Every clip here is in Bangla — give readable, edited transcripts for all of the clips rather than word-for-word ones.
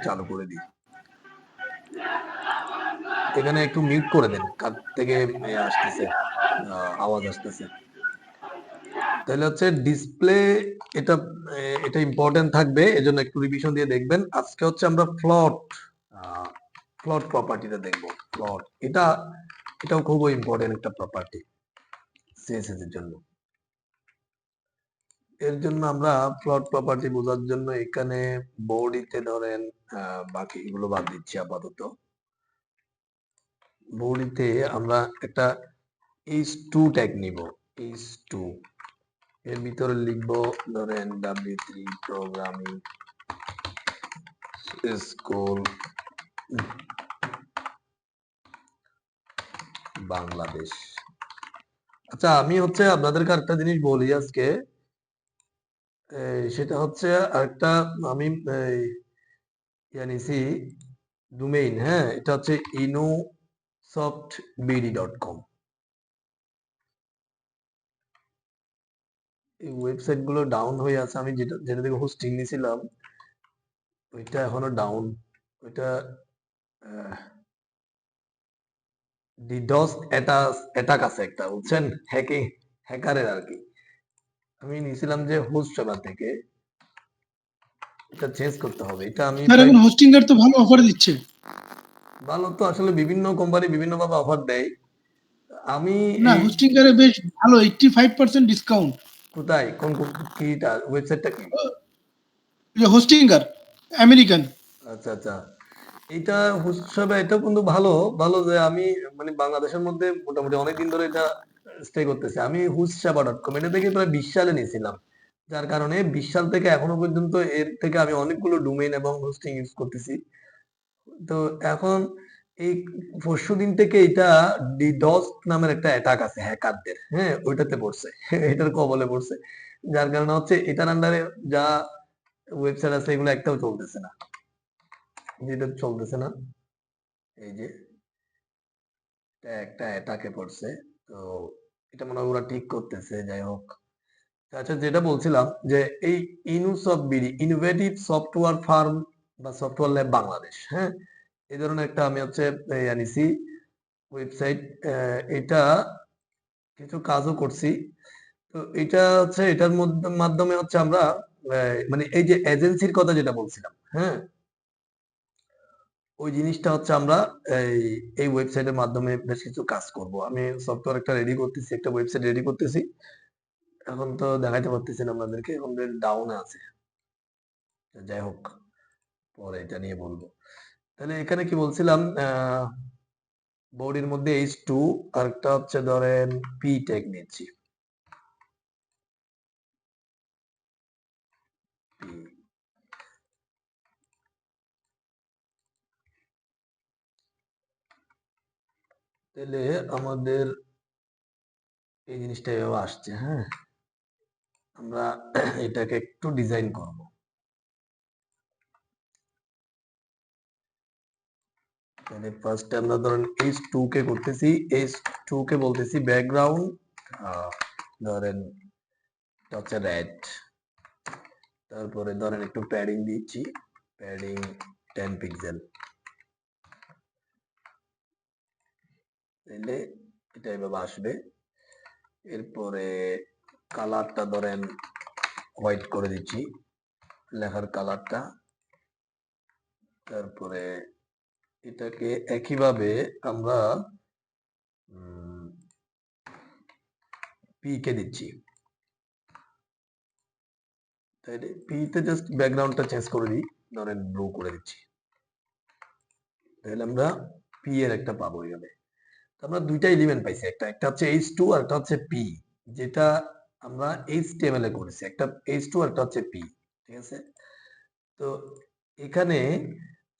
চালু করে দিই। এখানে একটু মিউট করে দেন, কার থেকে আসতেছে আওয়াজ আসতেছে। তাহলে হচ্ছে ডিসপ্লে, এটা এটা ইম্পর্টেন্ট থাকবে, এজন্য একটু রিভিশন দিয়ে দেখবেন। আজকে হচ্ছে আমরা ফ্লট প্রপার্টিটা দেখব। ফ্লট এটাও খুব ইম্পর্টেন্ট একটা প্রপার্টি সিএসএস এর জন্য। এর জন্য আমরা ফ্লট প্রপার্টি বোঝার জন্য এখানে বডিতে ধরেন বাকিগুলো বাদ দিচ্ছি আপাতত। বডিতে আমরা একটা h2 ট্যাগ নিব। h2 এর ভিতরে লিখব ধরেন w3 প্রোগ্রামিং স্কুল বাংলাদেশ। আচ্ছা, আমি হচ্ছে আপনাদেরকে একটা জিনিস বলি আজকে, সেটা হচ্ছে একটা আমি নিছি ডোমেইন, হ্যাঁ, এটা হচ্ছে inosoftbd.com। এই ওয়েবসাইট গুলো ডাউন হয়ে আছে, আমি যেটা থেকে হোস্টিং নিয়েছিলাম ওইটা এখনো ডাউন। ওইটা ডিডস অ্যাটাক আছে একটা, বুঝছেন, হ্যাকারের আর কি। আমি নিয়েছিলাম যে হোস্ট সেবা থেকে, এটা চেঞ্জ করতে হবে। এটা আমি স্যার এখন হোস্টিং এর তো ভালো অফার দিচ্ছে। ভালো তো আসলে বিভিন্ন কোম্পানি বিভিন্ন ভাবে অফার দেয়। আমি না, হোস্টিং এর বেশ ভালো 85% ডিসকাউন্ট। কোথায় কোন কিটা ওয়েবসাইটটা কি? যে হোস্টিং এর আমেরিকান। আচ্ছা আচ্ছা, এটা হোস্ট সেবা, এটাও কিন্তু ভালো। ভালো যে আমি মানে বাংলাদেশের মধ্যে মোটামুটি অনেকদিন ধরে এটা স্টে করতেছে। আমি হুসসেবা.com এটা থেকে প্রায় 20 সালে নিয়েছিলাম, যার কারণে 20 সাল থেকে এখনো পর্যন্ত এর থেকে আমি অনেকগুলো ডোমেইন এবং হোস্টিং ইউজ করতেছি। তো এখন এই পরশুদিন থেকে এটা ডিডস নামের একটা অ্যাটাক আছে হ্যাকারদের, হ্যাঁ, ওইটাতে পড়ছে এটার কবলে পড়ছে। যার কারণে হচ্ছে এটার আন্ডারে যা ওয়েবসাইট আছে এগুলো একটাও চলতেছে না। যেটা চলতেছে না, এই যে একটা অ্যাটাকে পড়ছে। তো এটা মনে হয় ওরা ঠিক করতেছে, যাই হোক। আচ্ছা, যেটা বলছিলাম যে এই ইনুসফবিডি ইনোভেটিভ সফটওয়্যার ফার্ম বা সফটওয়্যার ল্যাব বাংলাদেশ, হ্যাঁ, এই ধরনের একটা আমি হচ্ছে আনিছি ওয়েবসাইট। এটা কিছু কাজও করছি। তো এটা হচ্ছে এটার মাধ্যমে হচ্ছে আমরা মানে এই যে এজেন্সির কথা যেটা বলছিলাম, হ্যাঁ, ওই জিনিসটা হচ্ছে আমরা এই এই ওয়েবসাইটের মাধ্যমে বেশ কিছু কাজ করব। আমি সফটওয়্যার একটা রেডি করতেছি, একটা ওয়েবসাইট রেডি করতেছি। এখন তো দেখাইতে পারতেছি না আপনাদেরকে, এখন ডাউনে আছে। যাই হোক, পরে এটা নিয়ে বলবো। তাহলে এখানে কি বলছিলাম, বডির মধ্যে h2 আর একটা হচ্ছে ধরেন p ট্যাগ নিচ্ছি। p, তাহলে আমাদের এই জিনিসটা এভাবে আসছে, হ্যাঁ। আমরা এটাকে একটু ডিজাইন করব। তাহলে ফার্স্ট আমরা ধরেন h2 কে করতেছি, h2 কে বলতেছি ব্যাকগ্রাউন্ড, ধরেন এটা হচ্ছে রেড। তারপরে ধরেন একটু প্যাডিং দিচ্ছি, প্যাডিং 10 পিক্সেল। তাহলে এটা এভাবে আসবে। এরপরে কালারটা ধরেন হোয়াইট করে দিচ্ছি, লেখার কালারটা। তারপরে এটাকে একইভাবে আমরা পি কে দিচ্ছি। তাইলে পি তে জাস্ট ব্যাকগ্রাউন্ডটা চেঞ্জ করে দিই, ধরেন ব্লু করে দিচ্ছি। তাহলে আমরা পি এর একটা পাবো এইভাবে। আমরা দুইটা এলিমেন্ট পাইছি, একটা হচ্ছে h2 আর একটা হচ্ছে p, যেটা আমরা html এ করেছি। একটা h2 আর একটা হচ্ছে p, ঠিক আছে। তো এখানে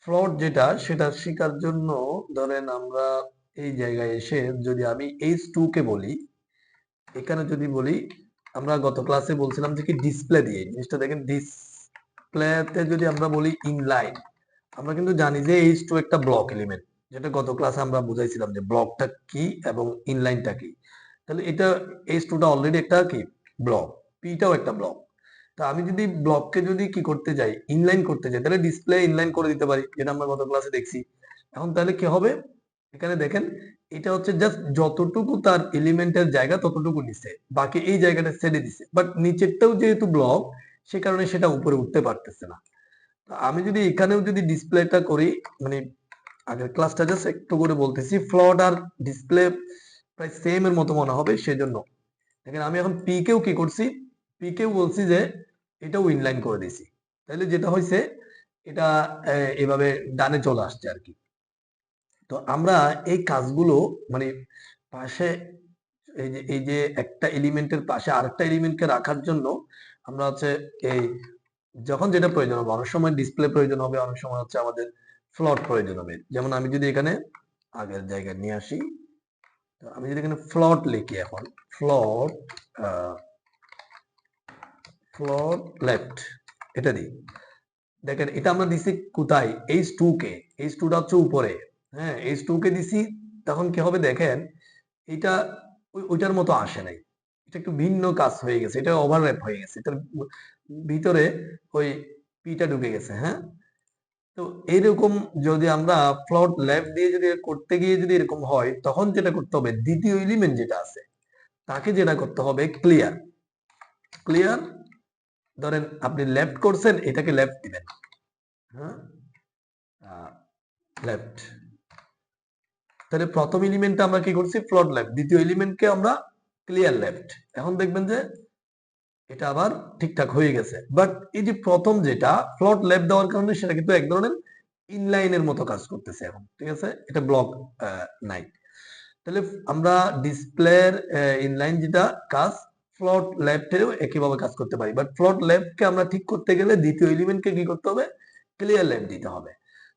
ফ্লট যেটা সেটা শেখার জন্য ধরেন আমরা এই জায়গায় এসে যদি আমি h2 কে বলি, এখানে যদি বলি, আমরা গত ক্লাসে বলছিলাম যে কি ডিসপ্লে দিয়ে জিনিসটা দেখেন, ডিসপ্লেতে যদি আমরা বলি ইনলাইন, আমরা কিন্তু জানি যে h2 একটা ব্লক এলিমেন্ট, যেটা গত ক্লাসে আমরা বুঝাইছিলাম যে ব্লকটা কি এবং ইনলাইনটা কি। তাহলে এটা h2টা অলরেডি একটা কি ব্লক, পিটাও একটা ব্লক। তো আমি যদি ব্লককে যদি কি করতে যাই, ইনলাইন করতে যাই, তাহলে ডিসপ্লে ইনলাইন করে দিতে পারি, যেটা আমরা গত ক্লাসে দেখছি। এখন তাহলে কি হবে, এখানে দেখেন এটা হচ্ছে জাস্ট যতটুকু তার এলিমেন্টের জায়গা ততটুকু নিছে, বাকি এই জায়গাটা ছেড়ে দিছে, বাট নিচেরটাও যেহেতু ব্লক, সে কারণে সেটা উপরে উঠতে পারতেছে না। তো আমি যদি এখানেও যদি ডিসপ্লেটা করি, মানে আগের ক্লাসটা জাস্ট একটু করে বলতেছি, ফ্লট আর ডিসপ্লে প্রায় সেম এর মতো মনে হবে, সেজন্য দেখেন আমি এখন পি কেও কি করছি, পি কেও বলছি যে এটাও ইনলাইন করে দিছি, তাহলে যেটা হয়েছে এটা এভাবে ডানে চলে আসছে আর কি। তো আমরা এই কাজগুলো মানে পাশে এই যে একটা এলিমেন্টের পাশে আরেকটা এলিমেন্টকে রাখার জন্য আমরা হচ্ছে এই যখন যেটা প্রয়োজন হবে, অনেক সময় ডিসপ্লে প্রয়োজন হবে, অনেক সময় হচ্ছে আমাদের ফ্লট প্রয়োজন হবে। যেমন আমি যদি এখানে আগের জায়গায় নিয়ে আসি, তো আমি যদি এখানে ফ্লট লিখি, এখন ফ্লট ফ্লট লেফট এটা দিই, দেখেন এটা আমরা দিছি কোথায়, h2 কে, h2 টা হচ্ছে উপরে, হ্যাঁ h2 কে দিছি। তখন কি হবে দেখেন, এটা ওইটার মতো আসে নাই, এটা একটু ভিন্ন কাজ হয়ে গেছে, এটা ওভারল্যাপ হয়ে গেছে, এটার ভিতরে ওই পিটা ঢুকে গেছে। হ্যাঁ, তো এইরকম যদি আমরা ফ্লট লেফট দিয়ে যদি করতে গিয়ে যদি এরকম হয়, তখন যেটা করতে হবে, দ্বিতীয় এলিমেন্ট যেটা আছে তাকে যেটা করতে হবে ক্লিয়ার। ক্লিয়ার, ধরেন আপনি লেফট করছেন, এটাকে লেফট দিবেন, হ্যাঁ লেফট। তাহলে প্রথম এলিমেন্টটা আমরা কি করছি, ফ্লট লেফট, দ্বিতীয় এলিমেন্টকে আমরা ক্লিয়ার লেফট। এখন দেখবেন যে এটা আবার ঠিকঠাক হয়ে গেছে, বাট এই যে প্রথম যেটা ফ্লট লেফট দেওয়ার কারণে সেটা কিন্তু এক ধরনের ইনলাইনের মতো কাজ করতেছে এখন, ঠিক আছে, এটা ব্লক নাই। তাহলে আমরা ডিসপ্লের ইনলাইন যেটা কাজ, ফ্লট লেফটেরও একইভাবে কাজ করতে পারি, বাট ফ্লট লেফটকে আমরা ঠিক করতে গেলে দ্বিতীয় এলিমেন্টকে কি করতে হবে, ক্লিয়ার লেফট দিতে হবে।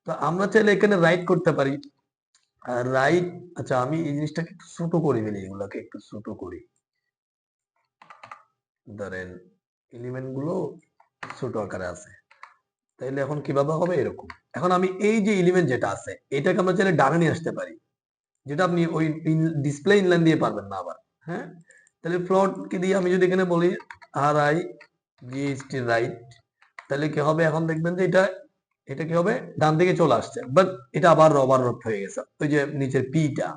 তো আমরা চাইলে এখানে রাইট করতে পারি, রাইট। আচ্ছা আমি এই জিনিসটাকে একটু ছোট করে ফেলি, এগুলোকে একটু ছোট করি, ধরেন এলিমেন্ট গুলো ছোট আকারে আছে, তাইলে এখন কিভাবে হবে এরকম। এখন আমি এই যে এলিমেন্ট যেটা আছে এটাকে আমরা চাইলে ডানে নিয়ে আসতে পারি, যেটা আপনি ওই ডিসপ্লে ইনলাইন দিয়ে পারবেন না আবার। হ্যাঁ, তাহলে প্লট কি দিয়ে আমি যদি এখানে বলি আর আই জিএসটি রাইট, তাহলে কি হবে, এখন দেখবেন যে এটা এটা কি হবে, ডান দিকে চলে আসছে, বাট এটা আবার ওভারল্যাপ হয়ে গেছে ওই যে নিচের পিটা।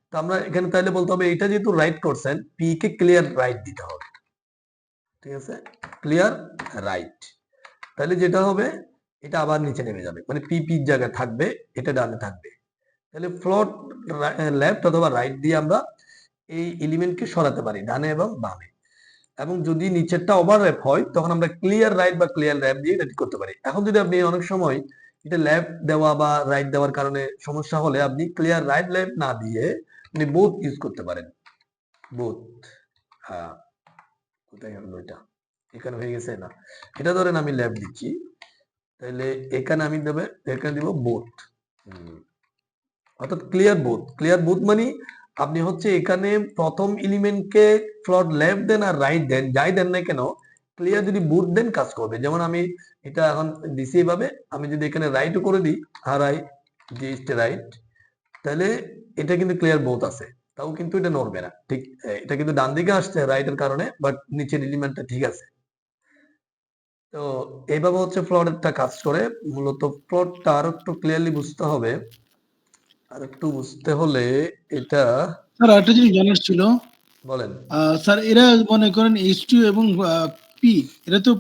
তো আমরা এখানে তাহলে বলতে হবে, এটা যেহেতু রাইট করছেন, পি কে ক্লিয়ার রাইট দিতে হবে, ঠিক আছে, ক্লিয়ার রাইট। তাহলে যেটা হবে, এটা আবার নিচে নেমে যাবে, মানে পি পির জায়গায় থাকবে, এটা ডানে থাকবে। তাহলে ফ্লট লেফট অথবা রাইট দিয়ে আমরা এই এলিমেন্টকে সরাতে পারি ডানে এবং বামে। এবং যদি নিচেরটা ওভারল্যাপ হয়, তখন আমরা ক্লিয়ার রাইট বা ক্লিয়ার লেফট দিয়ে এটা করতে পারি। এখন যদি আপনি অনেক সময় এটা লেফট দেওয়া বা রাইট দেওয়ার কারণে সমস্যা হলে, আপনি ক্লিয়ার রাইট লেফট না দিয়ে আপনি বোথ ইউজ করতে পারেন, বোথ। কোথায় গেল এটা, এখানে হয়ে গেছে না, এটা ধরেন আমি লেফট দিচ্ছি, তাহলে এখানে আমি দেবে এখানে দিব বোথ, অর্থাৎ ক্লিয়ার বোথ। ক্লিয়ার বোথ মানে আপনি হচ্ছে এখানে প্রথম এলিমেন্টকে ফ্লট লেফট দেন আর রাইট দেন, যাই দেন না কেন, ক্লিয়ার যদি বোথ দেন কাজ করবে। যেমন আমি এটা এখন দিছি এইভাবে, আমি যদি এখানে রাইটও করে দিই আর আই জিএসটি রাইট, তাহলে এটা কিন্তু ক্লিয়ার বোথ আছে, তাও কিন্তু এটা নড়বে না, ঠিক এটা কিন্তু ডান দিকে আসছে রাইটের কারণে, বাট নিচের এলিমেন্টটা ঠিক আছে। তো এইভাবে হচ্ছে ফ্লটটা কাজ করে। মূলত ফ্লটটা আরো একটু ক্লিয়ারলি বুঝতে হবে, আর একটু বুঝতে হলে এটা স্যার একটা জিনিস জানার ছিল, বলেন। স্যার এরা মনে করেন H2 এবং পি, এরা তো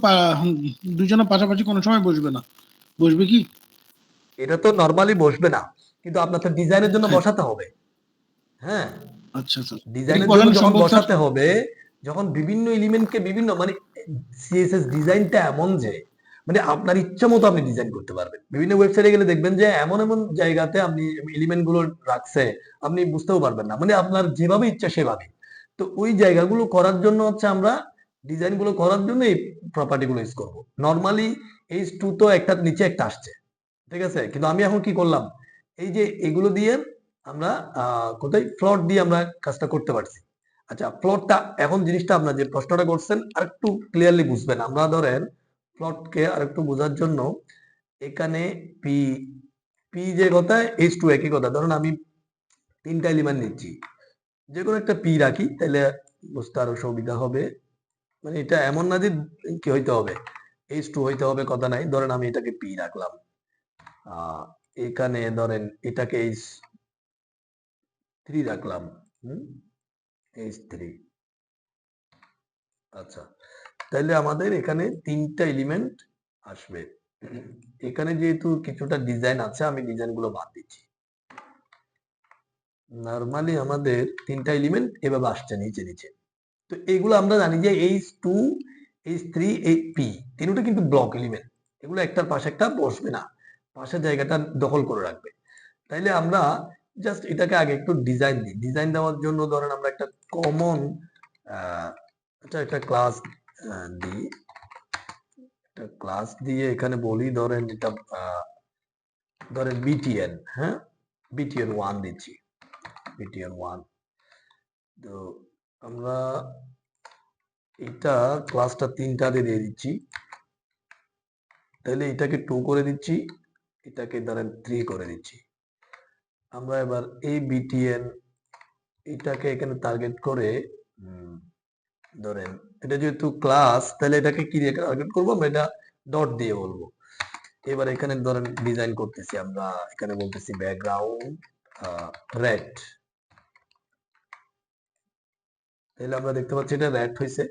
দুজনে পাশাপাশি কোনো সময় বসবে না, বসবে কি? এটা তো নরমালি বসবে না, কিন্তু আপনার তো ডিজাইনের জন্য হ্যাঁ, বসাতে হবে। হ্যাঁ, আচ্ছা স্যার, এটা কি ডিজাইনের জন্য বসানো যখন সম্ভব স্যার? বসাতে হবে, যখন বিভিন্ন এলিমেন্টকে বিভিন্ন মানে সিএসএস ডিজাইনটা এমন যে মানে আপনার ইচ্ছা মতো আপনি ডিজাইন করতে পারবেন। বিভিন্ন ওয়েবসাইটে গেলে দেখবেন যে এমন এমন জায়গাতে আপনি এলিমেন্ট গুলো রাখছে, আপনি বুঝতেও পারবেন না, মানে আপনার যেভাবে ইচ্ছা সেভাবে। তো ওই জায়গাগুলো করার জন্য হচ্ছে আমরা ডিজাইন গুলো করার জন্য এই প্রপার্টি গুলো ইউজ করবো। নর্মালি এই টু তো একটা নিচে একটা আসছে, ঠিক আছে, কিন্তু আমি এখন কি করলাম, এই যে এগুলো দিয়ে আমরা কোথায় ফ্লট দিয়ে আমরা কাজটা করতে পারছি। আচ্ছা ফ্লটটা এখন জিনিসটা আপনার যে প্রশ্নটা করছেন আর একটু ক্লিয়ারলি বুঝবেন। আমরা ধরেন ফ্লটকে আর একটু বোঝার জন্য এখানে পি পি যে কথা এইচ টু একই কথা, ধরুন আমি তিনটা এলিমেন্ট নিচ্ছি, যে কোনো একটা পি রাখি, তাহলে বুঝতে আরো সুবিধা হবে। মানে এটা এমন না যে কি হইতে হবে, H2 হইতে হবে কথা নাই। ধরেন আমি এটাকে P রাখলাম, এখানে ধরেন এটাকে H3 রাখলাম, H3। আচ্ছা, তাহলে আমাদের এখানে 3টা এলিমেন্ট আসবে। এখানে যেহেতু কিছুটা ডিজাইন আছে, আমি ডিজাইনগুলো বাদ দিচ্ছি। নরমালি আমাদের 3টা এলিমেন্ট এভাবে আসছে নিচে নিচে। তো এইগুলো আমরা জানি যে H2, H3, P তিনটা কিন্তু ব্লক এলিমেন্ট। এগুলো একটার পাশে একটা বসবে না, পাশের জায়গাটা দখল করে রাখবে। তাইলে আমরা জাস্ট এটাকে আগে একটু ডিজাইন দিই। ডিজাইন দেওয়ার জন্য ধরেন আমরা একটা কমন একটা ক্লাস দিই। একটা ক্লাস দিয়ে এখানে বলি ধরেন এটা ধরেন BTN, হ্যাঁ, BTN1 দিচ্ছি, BTN1। তো আমরা এটা ক্লাসটা 3টাতে দিয়ে দিচ্ছি, তাহলে এটাকে 2 করে দিচ্ছি, এটাকে ধরেন 3 করে দিচ্ছি। আমরা এবার এই BTN এটাকে এখানে টার্গেট করে ধরেন এটা যেহেতু ক্লাস, তাহলে এটাকে কি দিয়ে টার্গেট করবো, আমরা এটা ডট দিয়ে বলবো। এবার এখানে ধরেন ডিজাইন করতেছি, আমরা এখানে বলতেছি ব্যাকগ্রাউন্ড রেড। তাহলে আমরা দেখতে পাচ্ছি এটা রেড হয়েছে।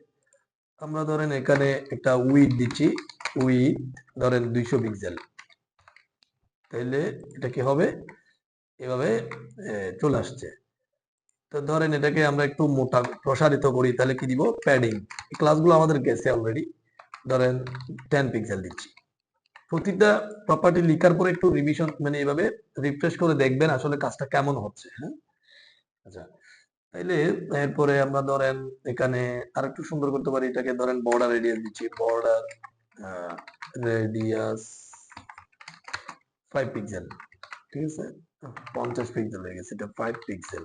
আমরা ধরেন এখানে একটা উইডথ দিচ্ছি, উইডথ ধরেন 200 পিক্সেল। তাহলে এটা কি হবে, এভাবে চলে আসছে। তো ধরেন এটাকে আমরা একটু মোটা প্রসারিত করি, তাহলে কি দিব, প্যাডিং। ক্লাসগুলো আমাদের গেছে অলরেডি, ধরেন 10 পিক্সেল দিচ্ছি। প্রতিটা প্রপার্টি লিখার পরে একটু রিভিশন মানে এইভাবে রিফ্রেশ করে দেখবেন আসলে কাজটা কেমন হচ্ছে। হ্যাঁ, আচ্ছা, তাইলে এরপরে আমরা ধরেন এখানে আর একটু সুন্দর করতে পারি। এটাকে ধরেন বর্ডার রেডিয়াস দিচ্ছি, বর্ডার রেডিয়াস 5 পিক্সেল, ঠিক আছে, 50 পিক্সেল হয়ে গেছে, এটা 5 পিক্সেল।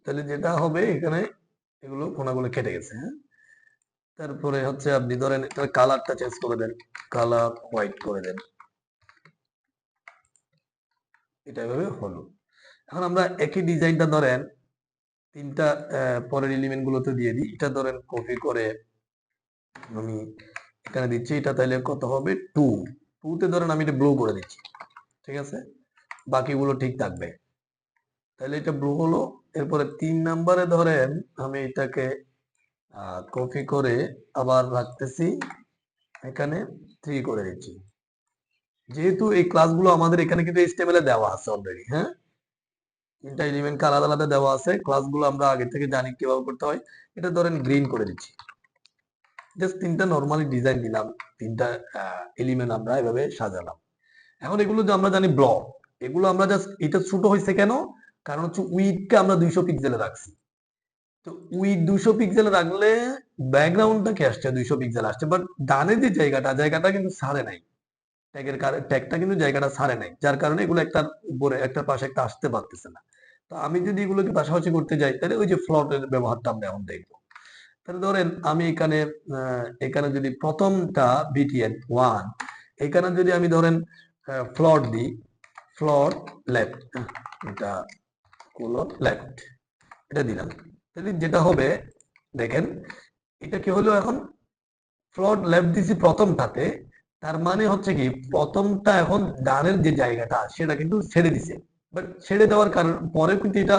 তাহলে যেটা হবে এখানে এগুলো কোনাগুলো কেটে গেছে। হ্যাঁ, তারপরে হচ্ছে আপনি ধরেন এটার কালারটা চেঞ্জ করে দেন, কালার হোয়াইট করে দেন, এটা এভাবে হলো। এখন আমরা একই ডিজাইনটা ধরেন 3টা পরের এলিমেন্ট গুলোতে দিয়ে দিই। এটা ধরেন কপি করে আমি এখানে দিচ্ছি, এটা তাইলে কত হবে 2। 2তে ধরেন আমি এটা ব্লু করে দিচ্ছি, ঠিক আছে, বাকিগুলো ঠিক থাকবে। তাহলে এটা ব্লু হলো। এরপরে 3 নাম্বারে ধরেন আমি এটাকে কপি করে আবার রাখতেছি, এখানে 3 করে দিচ্ছি। যেহেতু এই ক্লাসগুলো আমাদের এখানে কিন্তু HTML এ দেওয়া আছে অলরেডি, হ্যাঁ, 3টা এলিমেন্টকে আলাদা আলাদা দেওয়া আছে, ক্লাসগুলো আমরা আগে থেকে জানি কিভাবে করতে হয়। এটা ধরেন গ্রিন করে দিচ্ছি, জাস্ট 3টা নরমালি ডিজাইন দিলাম, 3টা এলিমেন্ট আমরা এভাবে সাজালাম। এখন এগুলো যে আমরা জানি ব্লক, এগুলো আমরা জাস্ট এটা ছোট হয়েছে কেন, কারণ হচ্ছে উইডথকে আমরা 200 পিক্সেলে রাখছি। তো উইডথ 200 পিক্সেলে রাখলে ব্যাকগ্রাউন্ডটা কি আসছে 200 পিক্সেল আসছে, বাট ডানের যে জায়গাটা কিন্তু ছাড়ে নাই, ট্যাগটা কিন্তু জায়গাটা ছাড়ে নাই, যার কারণে এগুলো একটার উপরে একটার পাশে একটা আসতে পারতেছে না। তো আমি যদি এগুলোকে পাশাপাশি করতে যাই, তাহলে ওই যে ফ্লটের ব্যবহারটা আমরা এখন দেখবো। তাহলে ধরেন আমি এখানে এখানে যদি প্রথমটা BTN1, এখানে যদি আমি ধরেন ফ্লট দিই, ফ্লট লেফট, এটা কোলন লেফট, এটা দিলাম। তাহলে যেটা হবে দেখেন, এটা কি হলো, এখন ফ্লট লেফট দিছি প্রথমটাতে, তার মানে হচ্ছে কি প্রথমটা এখন ডানের যে জায়গাটা সেটা কিন্তু ছেড়ে দিছে, বাট ছেড়ে দেওয়ার কারণ পরে কিন্তু এটা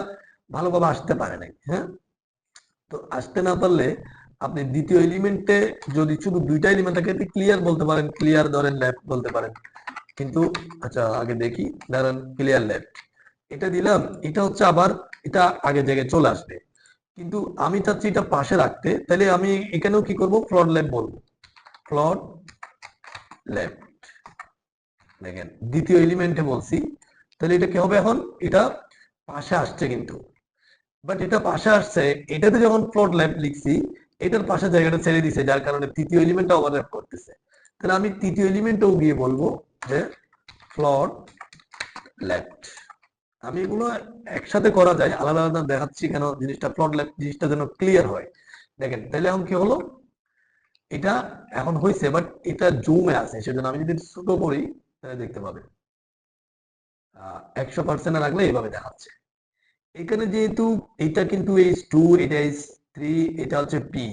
ভালোভাবে আসতে পারে নাই। হ্যাঁ, তো আসতে না পারলে আপনি দ্বিতীয় এলিমেন্টে যদি শুধু 2টা এলিমেন্ট থাকে ক্লিয়ার বলতে পারেন, ক্লিয়ার ধরেন লেফট বলতে পারেন। কিন্তু আচ্ছা আগে দেখি, ধরেন ক্লিয়ার লেফট, এটা দিলাম, এটা হচ্ছে আবার এটা আগের জায়গায় চলে আসবে। কিন্তু আমি চাচ্ছি এটা পাশে রাখতে, তাহলে আমি এখানেও কি করব, ফ্লট লেফট বলবো, ফ্লট লেফট। দেখেন দ্বিতীয় এলিমেন্টে বলছি, তাহলে এটা কি হবে, এখন এটা পাশে আসছে কিন্তু, বাট এটা পাশে আসছে, এটাতে যখন ফ্লট লেফট লিখছি, এটার পাশে জায়গাটা ছেড়ে দিছে, যার কারণে তৃতীয় এলিমেন্টটা ওভারল্যাপ করতেছে। তাহলে আমি তৃতীয় এলিমেন্টও গিয়ে বলবো যে ফ্লট লেফট। আমি এগুলো একসাথে করা যায়, আলাদা আলাদা দেখাচ্ছি কেন, জিনিসটা ফ্লট লেফট জিনিসটা যেন ক্লিয়ার হয়। দেখেন তাহলে এখন কি হলো, এটা এখন হয়েছে, বাট এটা জুমে আছে, সেজন্য আমি যদি ছোট করি তাহলে দেখতে পাবেন 100% রাখলে এইভাবে দেখাচ্ছে। এখানে যেহেতু এটা কিন্তু H2, এটা এটা হচ্ছে পি।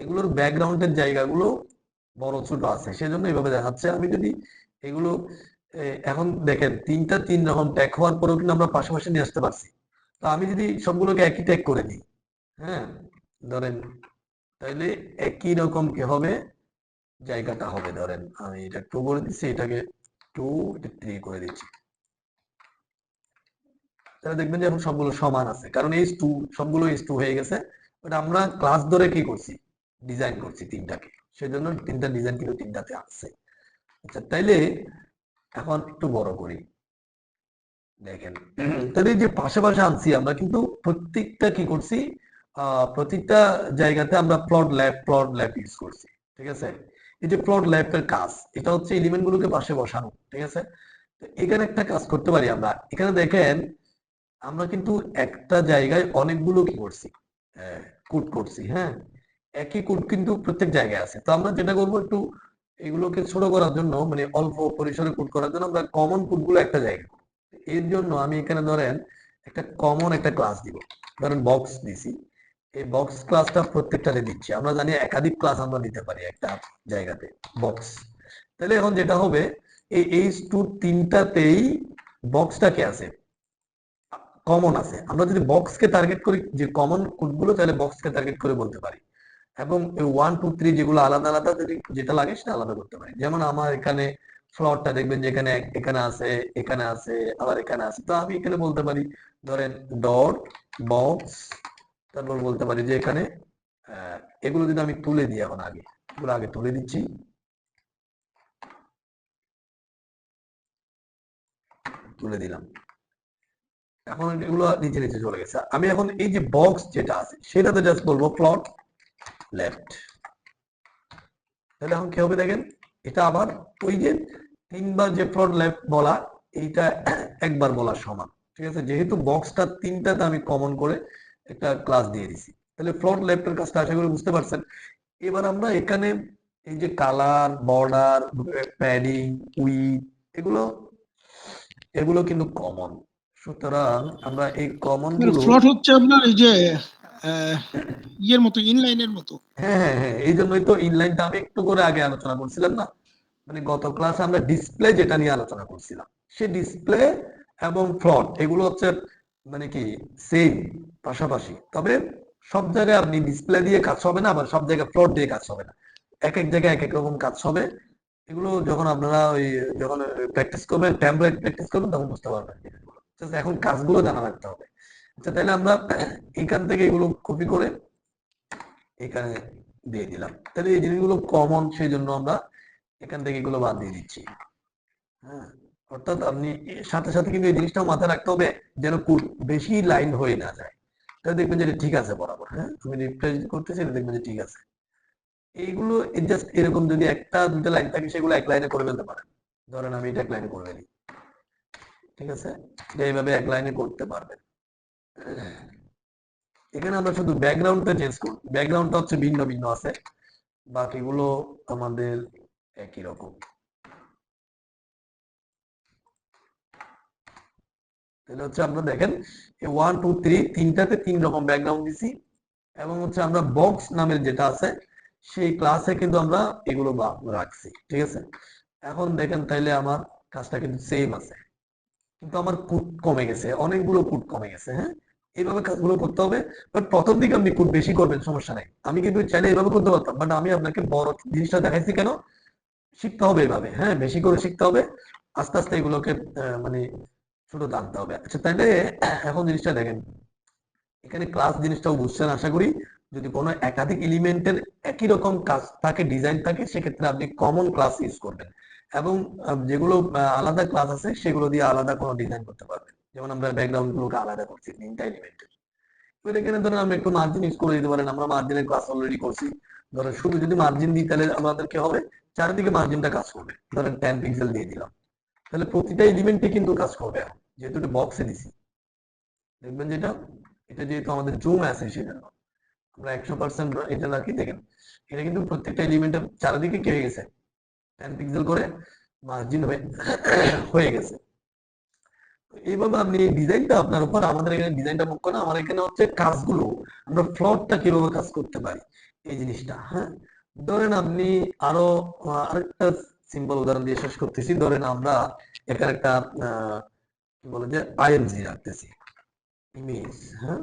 এগুলোর ব্যাকগ্রাউন্ডের জায়গাগুলো বড় ছোট আছে, সেজন্য এইভাবে দেখাচ্ছে। আমি যদি এগুলো এখন দেখেন তিনটা তিন রকম ট্যাগ হওয়ার পরেও কিন্তু আমরা পাশাপাশি নিয়ে আসতে পারছি। তো আমি যদি সবগুলোকে একই ট্যাগ করে দিই, হ্যাঁ ধরেন, তাইলে একই রকম কি হবে, জায়গাটা হবে। ধরেন আমি এটা 2 করে দিচ্ছি, এটাকে 2, এটা 3 করে দিচ্ছি। তাহলে দেখবেন যে এখন সবগুলো সমান আছে, কারণ H2 সবগুলো H2 হয়ে গেছে। বাট আমরা ক্লাস ধরে কি করছি, ডিজাইন করছি তিনটাকে, সেজন্য তিনটা ডিজাইন কিন্তু তিনটাতে আসছে। আচ্ছা তাইলে এখন একটু বড় করি, দেখেন। তাহলে এই যে পাশাপাশি আনছি আমরা, কিন্তু প্রত্যেকটা কি করছি, প্রত্যেকটা জায়গাতে আমরা প্লট ল্যাব ইউজ করছি, ঠিক আছে। এই যে প্লট ল্যাবের কাজ, এটা হচ্ছে এলিমেন্ট গুলোকে পাশে বসানো, ঠিক আছে। তো এখানে একটা কাজ করতে পারি আমরা, এখানে দেখেন আমরা কিন্তু একটা জায়গায় অনেকগুলো কি করছি, কোড করছি, হ্যাঁ। একই কোড কিন্তু প্রত্যেক জায়গায় আছে। তো আমরা যেটা করবো, একটু এগুলোকে ছোট করার জন্য, মানে অল্প পরিসরে কোড করার জন্য আমরা কমন কোড গুলো একটা জায়গায় করবো। এর জন্য আমি এখানে ধরেন একটা কমন একটা ক্লাস দিব, ধরেন বক্স দিছি। এই বক্স ক্লাসটা প্রত্যেকটাতে দিচ্ছি। আমরা জানি একাধিক ক্লাস আমরা দিতে পারি একটা জায়গাতে, বক্স। তাহলে এখন যেটা হবে, এই টু তিনটাতেই বক্সটাকে আছে, কমন আছে। আমরা যদি বক্সকে টার্গেট করি, যে কমন কোডগুলো, তাহলে বক্সকে টার্গেট করে বলতে পারি। এবং 1 2 3 যেগুলো আলাদা আলাদা, যদি যেটা লাগে সেটা আলাদা করতে পারি। যেমন আমার এখানে ফ্লোরটা দেখবেন যে এখানে এখানে আছে, এখানে আছে, আবার এখানে আছে। তো আমি এখানে বলতে পারি ধরেন ডট বক্স, তারপর বলতে পারি যে এখানে এগুলো যদি আমি তুলে দিই, এখন আগে এগুলো আগে তুলে দিচ্ছি, তুলে দিলাম। এখন এগুলো নিচে নিচে চলে গেছে। আমি এখন এই যে বক্স যেটা আছে সেটাতে জাস্ট বলবো প্লট লেফট। তাহলে এখন কি হবে দেখেন, এটা আবার ওই যে তিনবার যে প্লট লেফট বলা, এইটা একবার বলা সমান, ঠিক আছে। যেহেতু বক্সটা তিনটাতে আমি কমন করে একটা ক্লাস দিয়ে দিছি, তাহলে প্লট লেফটের কাজটা আশা করি বুঝতে পারছেন। এবার আমরা এখানে এই যে কালার, বর্ডার, প্যাডিং, উইথ, এগুলো এগুলো কিন্তু কমন। সুতরাং আমরা এই কমন গুলো, ফ্লট হচ্ছে আপনার এই যে ইয়ের মতো, ইনলাইনের মতো। হ্যাঁ হ্যাঁ হ্যাঁ, এই জন্যই তো ইনলাইনটা আমি একটু করে আগে আলোচনা করছিলাম না। মানে গত ক্লাসে আমরা ডিসপ্লে যেটা নিয়ে আলোচনা করছিলাম, সে ডিসপ্লে এবং ফ্লট এগুলো হচ্ছে মানে কি সেম, পাশাপাশি। তবে সব জায়গায় আপনি ডিসপ্লে দিয়ে কাজ হবে না, আবার সব জায়গায় ফ্লট দিয়ে কাজ হবে না। এক এক জায়গায় এক এক রকম কাজ হবে। এগুলো যখন আপনারা ওই যখন প্র্যাকটিস করবেন, টেমপ্লেট প্র্যাকটিস করবেন, তখন বুঝতে পারবেন জিনিসগুলো। Just এখন কাজগুলো জানা রাখতে হবে। আচ্ছা তাহলে আমরা এখান থেকে এগুলো কপি করে এখানে দিয়ে দিলাম। তাহলে এই জিনিসগুলো কমন, সেই জন্য আমরা এখান থেকে এগুলো বাদ দিয়ে দিচ্ছি। হ্যাঁ, অর্থাৎ আপনি এর সাথে সাথে কিন্তু এই জিনিসটাও মাথায় রাখতে হবে, যেন বেশি লাইন হয়ে না যায়। তাহলে দেখবেন যে এটা ঠিক আছে বরাবর। হ্যাঁ, আমি রিফ্রেশ করতেছি, দেখবেন যে ঠিক আছে। এইগুলো জাস্ট এরকম যদি একটা দুটো লাইন থাকে, সেগুলো এক লাইনে করে ফেলতে পারেন। ধরেন আমি এটা এক লাইনে করে ফেলি, ঠিক আছে। এইভাবে এক লাইনে করতে পারবেন। এখানে আমরা শুধু ব্যাকগ্রাউন্ডটা চেঞ্জ করব, ব্যাকগ্রাউন্ডটা হচ্ছে ভিন্ন ভিন্ন আছে, বাকিগুলো আমাদের একই রকম। তাহলে হচ্ছে আমরা দেখেন 1 2 3 তিনটাতে তিন রকম ব্যাকগ্রাউন্ড দিছি। এবং হচ্ছে আমরা বক্স নামের যেটা আছে সেই ক্লাসে কিন্তু আমরা এগুলো রাখছি, ঠিক আছে। এখন দেখেন তাইলে আমার কাজটা কিন্তু সেম আছে, কিন্তু আমার কোড কমে গেছে, অনেকগুলো কোড কমে গেছে। হ্যাঁ, এইভাবে কাজগুলো করতে হবে। বাট প্রথম দিকে আপনি কোড বেশি করবেন, সমস্যা নাই। আমি কিন্তু চাইলে এইভাবে করতে পারতাম, বাট আমি আপনাকে বড় জিনিসটা দেখাইছি কেন, শিখতে হবে এভাবে। হ্যাঁ, বেশি করে শিখতে হবে, আস্তে আস্তে এগুলোকে মানে ছোট টানতে হবে। আচ্ছা তাইলে এখন জিনিসটা দেখেন, এখানে ক্লাস জিনিসটাও বুঝছেন আশা করি। যদি কোনো একাধিক এলিমেন্টের একই রকম কাজ থাকে, ডিজাইন থাকে, সেক্ষেত্রে আপনি কমন ক্লাস ইউজ করবেন। এবং যেগুলো আলাদা ক্লাস আছে সেগুলো দিয়ে আলাদা কোনো ডিজাইন করতে পারবেন। যেমন আমরা ব্যাকগ্রাউন্ড গুলোকে আলাদা করছি তিনটা এলিমেন্টের। এবার এখানে ধরেন আমরা একটু মার্জিন ইউজ করে দিতে পারেন। আমরা মার্জিনের ক্লাস অলরেডি করছি। ধরেন শুধু যদি মার্জিন দিই, তাহলে আমাদের কি হবে, চারিদিকে মার্জিনটা কাজ করবে। ধরেন 10 পিক্সেল দিয়ে দিলাম, তাহলে প্রতিটা এলিমেন্টে কিন্তু কাজ করবে। যেহেতু এটা বক্সে দিছি, দেখবেন যেটা, এটা যেহেতু আমাদের জুম আছে, সেটা আমরা 100% এটা রাখি। দেখেন এটা কিন্তু প্রত্যেকটা এলিমেন্টের চারিদিকে কি হয়ে গেছে, 10 পিক্সেল করে মার্জিন হয়ে হয়ে গেছে। এইভাবে আপনি ডিজাইনটা আপনার উপর, আমাদের এখানে ডিজাইনটা মুখ্য না, আমার এখানে হচ্ছে কাজগুলো, আমরা ফ্লটটা কিভাবে কাজ করতে পারি এই জিনিসটা। হ্যাঁ, ধরেন আপনি আরো আরেকটা সিম্পল উদাহরণ দিয়ে শেষ করতেছি। ধরেন আমরা এখানে একটা কি বলে যে আইএমজি রাখতেছি, ইমেজ। হ্যাঁ,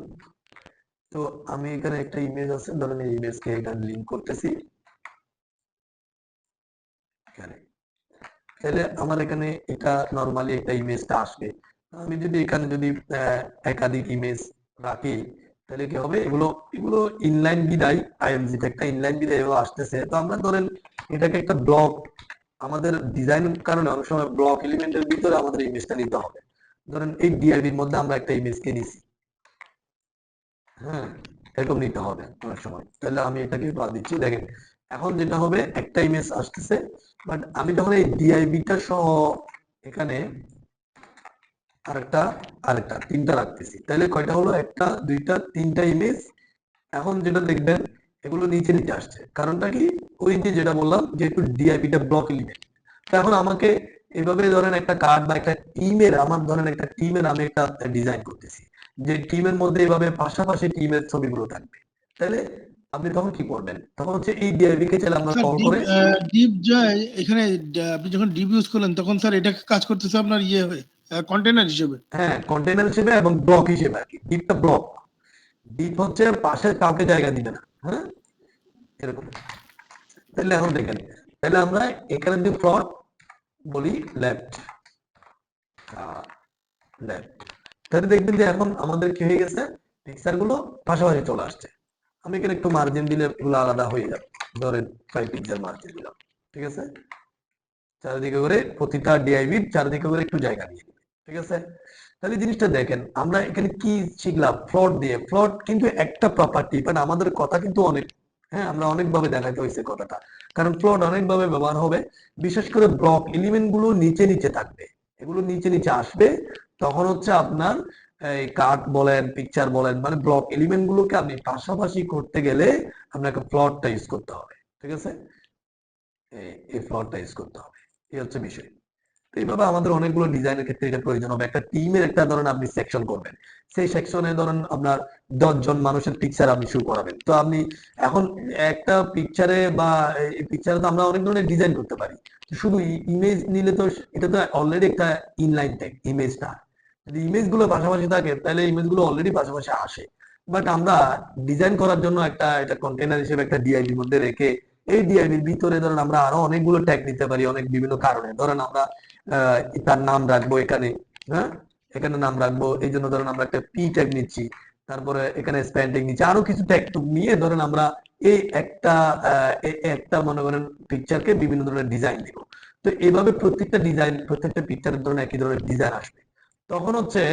তো আমি এখানে একটা ইমেজ আছে, ধরেন এই ইমেজকে এখানে লিংক করতেছি এখানে। তাহলে আমার এখানে এটা নরমালি একটা ইমেজটা আসবে। আমি যদি এখানে যদি একাধিক ইমেজ রাখি, তাহলে কি হবে, এগুলো এগুলো ইনলাইন বিদায়, আইএমজি একটা ইনলাইন বিদায় এগুলো আসতেছে। তো আমরা ধরেন এটাকে একটা ব্লক, আমাদের ডিজাইন কারণে অনেক সময় ব্লক এলিমেন্টের ভিতরে আমাদের ইমেজটা নিতে হবে। ধরেন এই ডিআইবির মধ্যে আমরা একটা ইমেজকে নিছি, হ্যাঁ, এরকম নিতে হবে অনেক সময়। তাহলে আমি এটাকে বাদ দিচ্ছি। দেখেন এখন যেটা হবে, একটা ইমেজ আসতেছে, বাট আমি যখন এই ডিআইবিটা সহ এখানে আরেকটা আরেকটা তিনটা রাখতেছি, তাহলে কয়টা হলো, একটা দুইটা তিনটা ইমেজ। এখন যেটা দেখবেন এগুলো নিচে নিচে আসছে, কারণটা কি, ওই যে যেটা বললাম, যেহেতু ডিআইবিটা ব্লক এলিমেন্ট। তো এখন আমাকে এভাবে ধরেন একটা কার্ড বা একটা টিমের, আমার ধরেন একটা টিমের আমি একটা ডিজাইন করতেছি, যে টিমের মধ্যে এভাবে পাশাপাশি টিমের ছবিগুলো থাকবে। তাহলে আপনি তখন কি করবেন, তখন হচ্ছে এই ডিআইবি কে চাইলে আমরা স্যার কল ডিপ করে, ডিপ যায় এখানে, আপনি যখন ডিপ ইউজ করলেন তখন স্যার এটা কাজ করতেছে আপনার ইয়ে হয়ে কন্টেনার হিসেবে। হ্যাঁ, কন্টেনার হিসেবে এবং ব্লক হিসেবে আর কি। ডিপটা ব্লক, ডিপ হচ্ছে পাশে কাউকে জায়গা দিবে না। হ্যাঁ, এরকম। তাহলে এখন দেখেন, তাহলে আমরা এখানে যদি প্লট বলি লেফট লেফট, তাহলে দেখবেন যে এখন আমাদের কি হয়ে গেছে, পিকচার গুলো পাশাপাশি চলে আসছে। আমি এখানে একটু মার্জিন দিলে এগুলো আলাদা হয়ে যাবে। ধরেন 5 পিক্সেল মার্জিন দিলাম, ঠিক আছে, চারিদিকে করে প্রতিটা ডিআইবির চারিদিকে করে একটু জায়গা নিয়ে নিবে, ঠিক আছে। তাহলে জিনিসটা দেখেন, আমরা এখানে কি শিখলাম, ফ্লট দিয়ে। ফ্লট কিন্তু একটা প্রপার্টি, বাট আমাদের কথা কিন্তু অনেক, হ্যাঁ, আমরা অনেকভাবে দেখাইতে হয়েছে কথাটা, কারণ ফ্লট অনেকভাবে ব্যবহার হবে। বিশেষ করে ব্লক এলিমেন্ট গুলো নিচে নিচে থাকবে, এগুলো নিচে নিচে আসবে। তখন হচ্ছে আপনার এই কার্ড বলেন, পিকচার বলেন, মানে ব্লক এলিমেন্ট গুলোকে আপনি পাশাপাশি করতে গেলে আপনাকে ফ্লটটা ইউজ করতে হবে, ঠিক আছে। এই ফ্লটটা ইউজ করতে হবে, এই হচ্ছে বিষয়। তো এইভাবে আমাদের অনেকগুলো ডিজাইনের ক্ষেত্রে এটা প্রয়োজন হবে। একটা টিমের একটা ধরেন আপনি সেকশন করবেন, সেই সেকশনে ধরেন আপনার 10 জন মানুষের পিকচার আপনি শুরু করাবেন। তো আপনি এখন একটা পিকচারে বা এই পিকচারে তো আমরা অনেক ধরনের ডিজাইন করতে পারি। তো শুধু ইমেজ নিলে তো এটা তো অলরেডি একটা ইনলাইন ট্যাগ ইমেজটা। যদি ইমেজ গুলো পাশাপাশি থাকে তাহলে ইমেজ গুলো অলরেডি পাশাপাশি আসে। বাট আমরা ডিজাইন করার জন্য একটা এটা কন্টেনার হিসেবে একটা ডিআইবির মধ্যে রেখে, এই ডিআইবির ভিতরে ধরেন আমরা আরো অনেকগুলো ট্যাগ নিতে পারি অনেক বিভিন্ন কারণে। ধরেন আমরা তার নাম রাখবো এখানে, হ্যাঁ, এখানে নাম রাখবো, এই জন্য ধরেন আমরা একটা পি ট্যাগ নিচ্ছি, তারপরে এখানে স্প্যান ট্যাগ নিচ্ছি, আরো কিছু ট্যাগ নিয়ে ধরেন আমরা এই একটা একটা মনে করেন পিকচারকে বিভিন্ন ধরনের ডিজাইন দিব। তো এইভাবে প্রত্যেকটা ডিজাইন, প্রত্যেকটা পিকচারের ধরেন একই ধরনের ডিজাইন আসবে। তখন হচ্ছে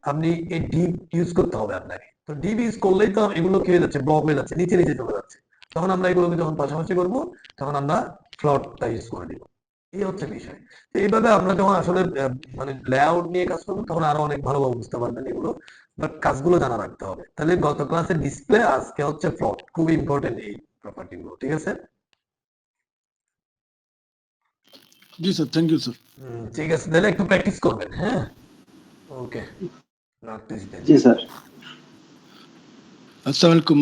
আপনি এই ডিপ ইউজ করতে হবে আপনাকে। তো ডিপ ইউজ করলেই তো এগুলো কি হয়ে যাচ্ছে, ব্লক হয়ে যাচ্ছে, নিচে নিচে চলে যাচ্ছে। তখন আমরা এগুলোকে যখন পাশাপাশি করবো, তখন আমরা ফ্লটটা ইউজ করে দিব। এই হচ্ছে বিষয়। তো এইভাবে আমরা যখন আসলে মানে লেআউট নিয়ে কাজ করবো, তখন আরো অনেক ভালোভাবে বুঝতে পারবেন এগুলো। বাট কাজগুলো জানা রাখতে হবে। তাহলে গত ক্লাসের ডিসপ্লে, আজকে হচ্ছে ফ্লট, খুব ইম্পর্টেন্ট এই প্রপার্টি গুলো, ঠিক আছে। জি স্যার, থ্যাংক ইউ স্যার। ঠিক আছে, তাহলে একটু প্র্যাকটিস করবেন। হ্যাঁ, ওকে, রাখতেছি তাহলে। জি স্যার। আসসালামু আলাইকুম।